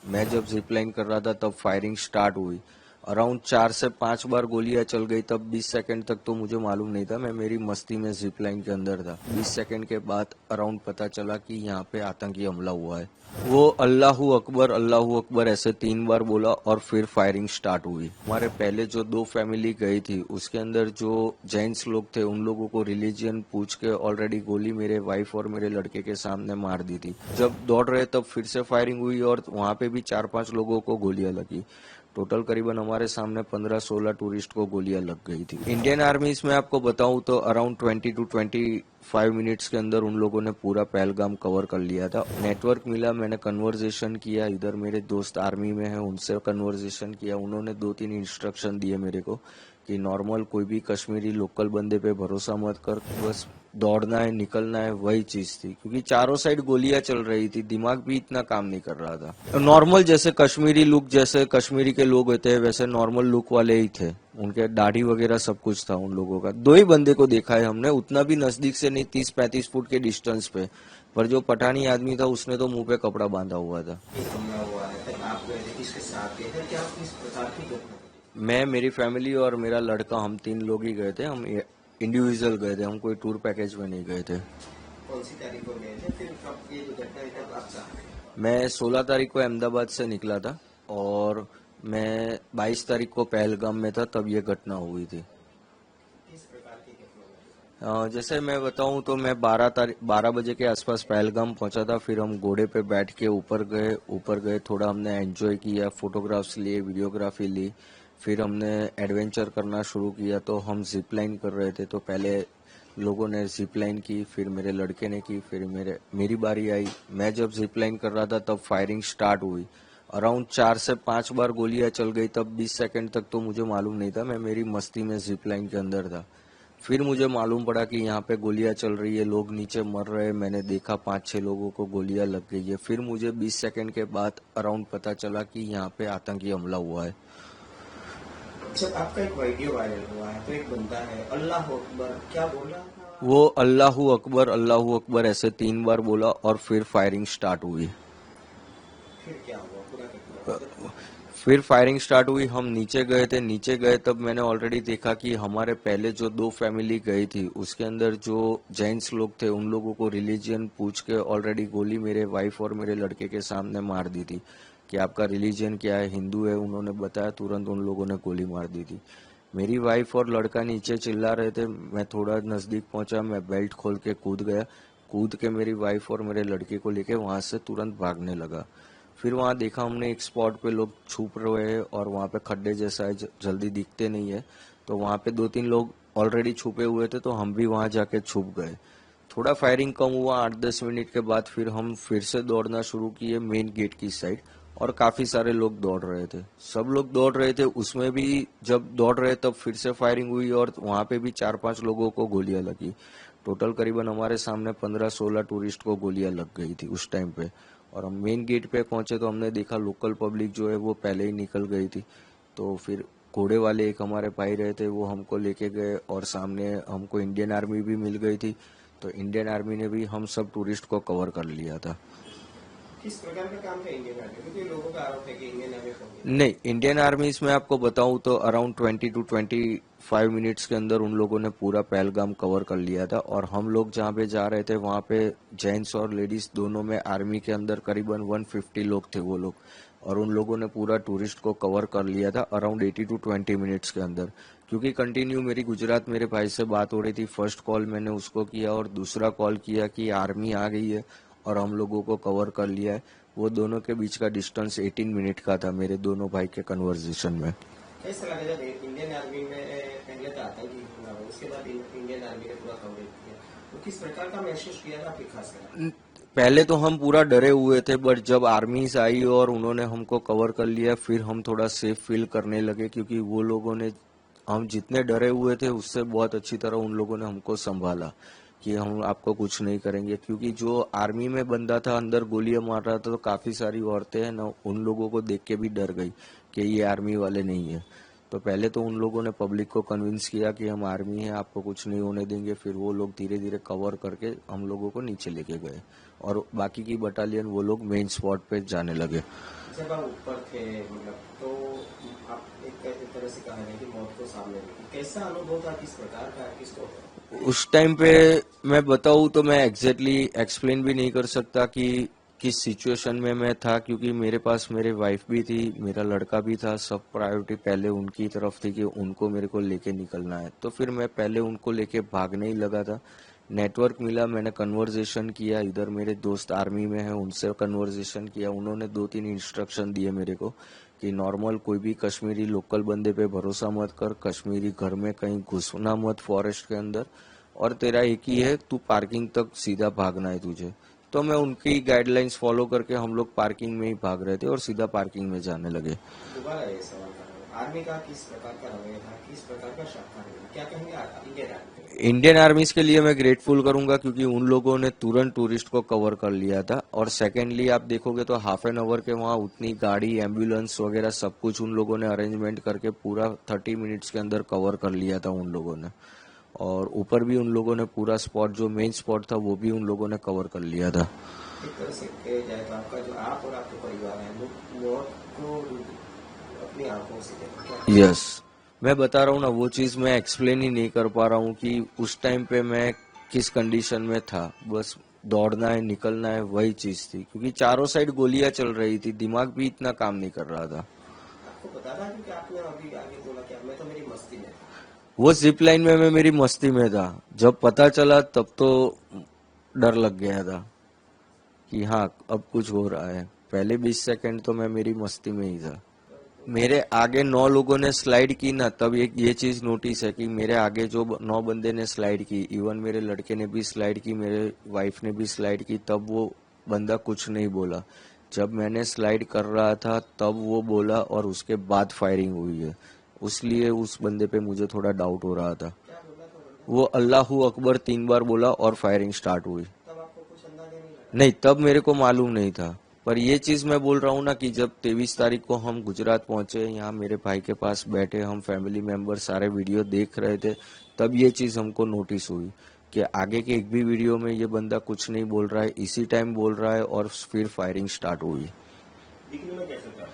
मैं जब zip line कर रहा था तब फायरिंग स्टार्ट हुई। अराउंड 4 से 5 बार गोलियां चल गई। तब 20 सेकंड तक तो मुझे मालूम नहीं था, मैं मेरी मस्ती में जिप लाइन के अंदर था। 20 सेकंड के बाद अराउंड पता चला कि यहाँ पे आतंकी हमला हुआ है। वो अल्लाहू अकबर ऐसे 3 बार बोला और फिर फायरिंग स्टार्ट हुई। हमारे पहले जो 2 फैमिली गई थी उसके अंदर जो जेंट्स लोग थे उन लोगों को रिलीजियन पूछ के ऑलरेडी गोली मेरे वाइफ और मेरे लड़के के सामने मार दी थी। जब दौड़ रहे तब फिर से फायरिंग हुई और वहां पे भी 4-5 लोगों को गोलियां लगी। टोटल करीबन हमारे सामने 15-16 टूरिस्ट को गोलियां लग गई थी। इंडियन आर्मी इसमें आपको बताऊं तो अराउंड 20 to 25 मिनट्स के अंदर उन लोगों ने पूरा पहलगाम कवर कर लिया था। नेटवर्क मिला, मैंने कन्वर्जेशन किया, इधर मेरे दोस्त आर्मी में हैं उनसे कन्वर्जेशन किया। उन्होंने 2-3 इंस्ट्रक्शन दिए मेरे को कि नॉर्मल कोई भी कश्मीरी लोकल बंदे पे भरोसा मत कर, बस दौड़ना है निकलना है, वही चीज थी। क्योंकि चारों साइड गोलियां चल रही थी, दिमाग भी इतना काम नहीं कर रहा था। नॉर्मल जैसे कश्मीरी लुक, जैसे कश्मीरी के लोग होते हैं वैसे नॉर्मल लुक वाले ही थे। उनके दाढ़ी वगैरह सब कुछ था उन लोगों का। 2 ही बंदे को देखा है हमने, उतना भी नजदीक से नहीं, 30-35 फुट के डिस्टेंस पे। पर जो पठानी आदमी था उसने तो मुंह पे कपड़ा बांधा हुआ था। हमला हुआ है तब आप गए थे, किसके साथ गए थे, क्या किस प्रकार की घटना घटी? मैं, मेरी फैमिली और मेरा लड़का, हम 3 लोग ही गए थे। हम इंडिविजुअल गए थे, हम कोई टूर पैकेज में नहीं गए थे। कौन सी तारीख को गए थे, फिर कब ये जो घटना हुई तब आप कहाँ थे? मैं 16 तारीख को अहमदाबाद से निकला था और मैं 22 तारीख को पहलगाम में था, तब ये घटना हुई थी। किस प्रकार की घटना घटी? जैसे मैं बताऊं तो मैं 12 बजे के आसपास पहलगाम पहुंचा था। फिर हम घोड़े पे बैठ के ऊपर गए, थोड़ा हमने एंजॉय किया, फोटोग्राफ्स लिए, वीडियोग्राफी ली। फिर हमने एडवेंचर करना शुरू किया। तो हम जिप लाइन कर रहे थे, तो पहले लोगों ने जिप लाइन की, फिर मेरे लड़के ने की, फिर मेरी बारी आई। मैं जब जिप लाइन कर रहा था तब फायरिंग स्टार्ट हुई। अराउंड 4 से 5 बार गोलियां चल गई। तब 20 सेकंड तक तो मुझे मालूम नहीं था, मैं मेरी मस्ती में जिप लाइन के अंदर था। फिर मुझे मालूम पड़ा कि यहाँ पे गोलियां चल रही है, लोग नीचे मर रहे हैं। मैंने देखा 5-6 लोगों को गोलियां लग गई है। फिर मुझे 20 सेकंड के बाद अराउंड पता चला कि यहाँ पे आतंकी हमला हुआ है। जब आपका एक वीडियो वायरल हुआ है तो एक बंदा है अल्लाह अकबर क्या बोल रहा था? वो अल्लाहू अकबर ऐसे 3 बार बोला और फिर फायरिंग स्टार्ट हुई। फिर क्या हुआ, पूरा घटना बताइए। फिर फायरिंग स्टार्ट हुई, हम नीचे गए तब मैंने ऑलरेडी देखा कि हमारे पहले जो 2 फैमिली गई थी उसके अंदर जो जेंट्स लोग थे उन लोगों को रिलीजियन पूछ के ऑलरेडी गोली मेरे वाइफ और मेरे लड़के के सामने मार दी थी कि आपका रिलीजियन क्या है, हिंदू है। उन्होंने बताया, तुरंत उन लोगों ने गोली मार दी थी। मेरी वाइफ और लड़का नीचे चिल्ला रहे थे, मैं थोड़ा नजदीक पहुंचा, मैं बेल्ट खोल के कूद गया। कूद के मेरी वाइफ और मेरे लड़के को लेके वहां से तुरंत भागने लगा। फिर वहां देखा हमने एक स्पॉट पे लोग छुप रहे हैं और वहां पे खड्डे जैसा है, जल्दी दिखते नहीं है। तो वहां पे 2-3 लोग ऑलरेडी छुपे हुए थे, तो हम भी वहां जाके छुप गए। थोड़ा फायरिंग कम हुआ, 8-10 मिनट के बाद फिर हम फिर से दौड़ना शुरू किए मेन गेट की साइड। और काफी सारे लोग दौड़ रहे थे, सब लोग दौड़ रहे थे। उसमें भी जब दौड़ रहे तब फिर से फायरिंग हुई और वहां पे भी 4-5 लोगों को गोलियां लगी। टोटल करीबन हमारे सामने 15-16 टूरिस्ट को गोलियां लग गई थी उस टाइम पे। और हम मेन गेट पे पहुंचे तो हमने देखा लोकल पब्लिक जो है वो पहले ही निकल गई थी। तो फिर घोड़े वाले एक हमारे भाई रहे थे, वो हमको लेके गए और सामने हमको इंडियन आर्मी भी मिल गई थी। तो इंडियन आर्मी ने भी हम सब टूरिस्ट को कवर कर लिया था। किस प्रकार का काम था इंडियन आर्मी, क्योंकि लोगों का आरोप है कि इंडियन आर्मी को नहीं, इंडियन आर्मी इसमें आपको बताऊं तो अराउंड 20 to 25 मिनट्स के अंदर उन लोगों ने पूरा पहलगाम कवर कर लिया था। और हम लोग जहाँ पे जा रहे थे वहाँ पे जेंट्स और लेडीज दोनों में आर्मी के अंदर करीबन 150 लोग थे वो लोग। और उन लोगों ने पूरा टूरिस्ट को कवर कर लिया था अराउंड 80 to 20 मिनट्स के अंदर। क्योंकि कंटिन्यू मेरी गुजरात मेरे भाई से बात हो रही थी, फर्स्ट कॉल मैंने उसको किया और दूसरा कॉल किया कि आर्मी आ गई है और हम लोगों को कवर कर लिया है। वो दोनों के बीच का डिस्टेंस 18 मिनट का था मेरे दोनों भाई के कन्वर्जेशन में। कैसा लगा जब इंडियन आर्मी में पहले तो आतंकी हमला हुआ, उसके बाद इंडियन आर्मी ने पूरा कवरेज किया, तो किस प्रकार का महसूस किया था आपकी खास कर? पहले तो हम पूरा डरे हुए थे, बट जब आर्मीज आई और उन्होंने हमको कवर कर लिया फिर हम थोड़ा सेफ फील करने लगे। क्योंकि वो लोगों ने, हम जितने डरे हुए थे उससे बहुत अच्छी तरह उन लोगों ने हमको संभाला कि हम आपको कुछ नहीं करेंगे। क्योंकि जो आर्मी में बंदा था अंदर गोलियां मार रहा था, तो काफी सारी औरतें हैं ना, उन लोगों को देख के भी डर गई कि ये आर्मी वाले नहीं है। तो पहले तो उन लोगों ने पब्लिक को कन्विंस किया कि हम आर्मी हैं, आपको कुछ नहीं होने देंगे। फिर वो लोग धीरे धीरे कवर करके हम लोगों को नीचे लेके गए और बाकी की बटालियन वो लोग मेन स्पॉट पे जाने लगे। जब आप ऊपर थे मतलब तो आप एक तरह से कहा है कि मौत को सामने देखी, कैसा अनुभव था, किस प्रकार का किसको? उस टाइम पे मैं बताऊँ तो मैं एग्जैक्टली एक्सप्लेन भी नहीं कर सकता कि किस सिचुएशन में मैं था, क्योंकि मेरे पास मेरे वाइफ भी थी, मेरा लड़का भी था, सब प्रायोरिटी पहले उनकी तरफ थी कि उनको मेरे को लेके निकलना है। तो फिर मैं पहले उनको लेके भागने ही लगा था। नेटवर्क मिला, मैंने कन्वर्जेशन किया, इधर मेरे दोस्त आर्मी में हैं उनसे कन्वर्जेशन किया, उन्होंने 2-3 इंस्ट्रक्शन दिए मेरे को कि नॉर्मल कोई भी कश्मीरी लोकल बंदे पे भरोसा मत कर, कश्मीरी घर में कहीं घुसना मत फॉरेस्ट के अंदर, और तेरा एक ही है, तू पार्किंग तक सीधा भागना है तुझे। तो मैं उनकी गाइडलाइंस फॉलो करके हम लोग पार्किंग में ही भाग रहे थे और सीधा पार्किंग में जाने लगे। दोबारा ये सवाल कर रहा हूँ, आर्मी का किस प्रकार का रवैया था, किस प्रकार का शाखा रहा, क्या कहेंगे इंडियन आर्मी? इंडियन आर्मीज के लिए मैं ग्रेटफुल करूंगा क्योंकि उन लोगों ने तुरंत टूरिस्ट को कवर कर लिया था। और सेकेंडली आप देखोगे तो हाफ एन आवर के वहाँ उतनी गाड़ी, एम्बुलेंस वगैरह सब कुछ उन लोगों ने अरेंजमेंट करके पूरा 30 मिनट्स के अंदर कवर कर लिया था उन लोगों ने। और ऊपर भी उन लोगों ने पूरा स्पॉट, जो मेन स्पॉट था वो भी उन लोगों ने कवर कर लिया था। एक तरह से कहा जाए तो आपका जो आप और आपके परिवार है वो मौत को अपनी आंखों से देखा। यस, मैं बता रहा हूँ ना, वो चीज मैं एक्सप्लेन ही नहीं कर पा रहा हूँ कि उस टाइम पे मैं किस कंडीशन में था। बस दौड़ना है, निकलना है, वही चीज थी, क्योंकि चारों साइड गोलियां चल रही थी, दिमाग भी इतना काम नहीं कर रहा था। आपको पता था कि आपने अभी आगे बोला क्या, मैं तो मेरी मस्ती में था। वो जिप लाइन में मैं मेरी मस्ती में था, जब पता चला तब तो डर लग गया था कि हाँ अब कुछ हो रहा है। पहले 20 सेकंड तो मैं मेरी मस्ती में ही था। मेरे आगे 9 लोगों ने स्लाइड की ना, तब एक ये चीज नोटिस है कि मेरे आगे जो 9 बंदे ने स्लाइड की, इवन मेरे लड़के ने भी स्लाइड की, मेरे वाइफ ने भी स्लाइड की, तब वो बंदा कुछ नहीं बोला। जब मैंने स्लाइड कर रहा था तब वो बोला और उसके बाद फायरिंग हुई है, उसलिए उस बंदे पे मुझे थोड़ा डाउट हो रहा था। क्या बोला था बंदा? वो अल्लाहू अकबर 3 बार बोला और फायरिंग स्टार्ट हुई। तब आपको कुछ अंदाजा नहीं लगा? नहीं, तब मेरे को मालूम नहीं था। पर ये चीज मैं बोल रहा हूँ ना कि जब 23 तारीख को हम गुजरात पहुंचे, यहाँ मेरे भाई के पास बैठे, हम फैमिली मेंबर सारे वीडियो देख रहे थे, तब ये चीज हमको नोटिस हुई कि आगे के एक भी वीडियो में ये बंदा कुछ नहीं बोल रहा है, इसी टाइम बोल रहा है और फिर फायरिंग स्टार्ट हुई। दिखने में कैसे था?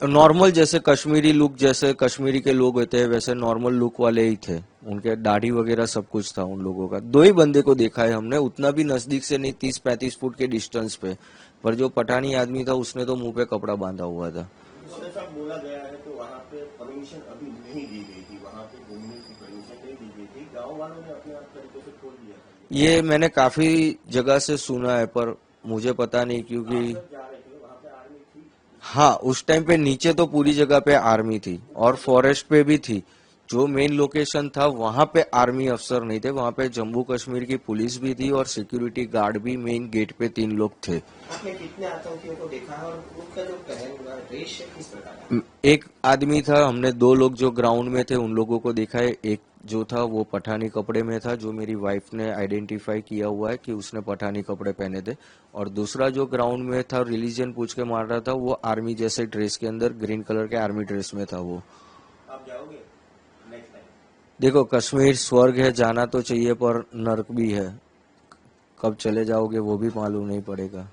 नॉर्मल जैसे कश्मीरी लुक, जैसे कश्मीरी के लोग होते हैं वैसे नॉर्मल लुक वाले ही थे, उनके दाढ़ी वगैरह सब कुछ था उन लोगों का। 2 ही बंदे को देखा है हमने, उतना भी नजदीक से नहीं, 30-35 फुट के डिस्टेंस पे। पर जो पठानी आदमी था उसने तो मुंह पे कपड़ा बांधा हुआ था। जैसा बोला गया है तो वहाँ पे परमिशन अभी नहीं दी गई थी, वहाँ पे घूमने की परमिशन नहीं दी गई थी, गांव वालों ने अपने आप तरीके से खोल दिया था। ये मैंने काफी जगह से सुना है पर मुझे पता नहीं, क्योंकि आप जब जा रहे थे वहाँ पे आर्मी थी? हाँ उस टाइम पे नीचे तो पूरी जगह पे आर्मी थी और फॉरेस्ट पे भी थी। जो मेन लोकेशन था वहां पे आर्मी अफसर नहीं थे, वहां पे जम्मू कश्मीर की पुलिस भी थी और सिक्योरिटी गार्ड भी मेन गेट पे 3 लोग थे। आपने कितने आतंकियों को देखा है और उनका जो पहन हुआ ड्रेस है किस प्रकार का? एक आदमी था, हमने 2 लोग जो ग्राउंड में थे उन लोगों को देखा है। एक जो था वो पठानी कपड़े में था, जो मेरी वाइफ ने आइडेंटिफाई किया हुआ है कि उसने पठानी कपड़े पहने थे। और दूसरा जो ग्राउंड में था, रिलीजन पूछ के मार रहा था, वो आर्मी जैसे ड्रेस के अंदर, ग्रीन कलर के आर्मी ड्रेस में था वो। आप जाओगे नेक्स्ट टाइम? देखो, कश्मीर स्वर्ग है, जाना तो चाहिए पर नर्क भी है, कब चले जाओगे वो भी मालूम नहीं पड़ेगा।